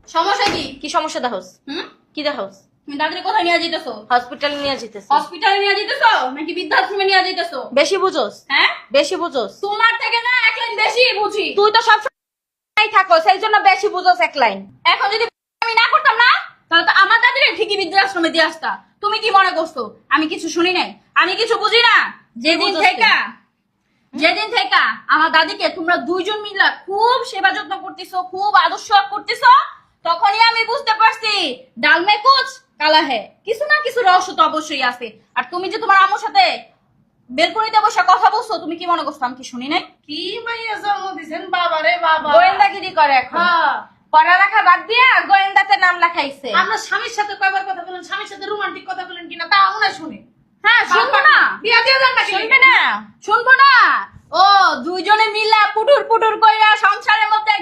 সমস্যা কি? কি সমস্যা দেখাস? কি দেখাস? তুমি দাদিরে কোথায় নিয়ে যাইতেছো? হসপিটালে নিয়ে যেতেছি। হসপিটালে নিয়ে যাইতেছো নাকি বৃদ্ধাশ্রমে নিয়ে যাইতেছো? বেশি বুঝোস? হ্যাঁ, বেশি বুঝোস? তোমার থেকে না এক লাইন বেশি বুঝি। তুই তো সব সময় থাকো, সেই জন্য বেশি বুঝোস এক লাইন। এখন যদি আমি না করতাম না তাহলে তো আমার দাদিরে ঠিকই বৃদ্ধাশ্রমে দিয়ে আসতা। তুমি কি মনে করছো আমি কিছু শুনি নাই? আমি কিছু বুঝি না? যেদিন থেকে আমার দাদিকে তোমরা দুইজন মিলে খুব সেবা যত্ন করতেছো, খুব আদর্শ করতেছো, তখনই আমি বুঝতে পারছি ডাল মে কুছ কালা হে, কিছু না কিছু রহস্য তো অবশ্যই আছে। আর তুমি যে তোমার আম্মুর সাথে বেলকনিতে বসে কথা বলছো, তুমি কি মনে করছো আমি কি শুনি নাই? কি মাইয়া জন্ম দিছেন বাবা রে বাবা। গোয়েন্দাগিরি করে এখন। হ্যাঁ, পড়ালেখা বাদ দিয়া গোয়েন্দাতে নাম লেখাইছে। আমরা স্বামীর সাথে কয়বার কথা বলেন, স্বামীর সাথে রোমান্টিক কথা বলেন কিনা তা আমরা শুনি। হ্যাঁ, শুনবো না? বিয়া দিয়ে যান নাকি? শুনবে না? শুনবো না? ও দুইজনে মিলা পুটুর পুটুর কইরা সংসারের মধ্যে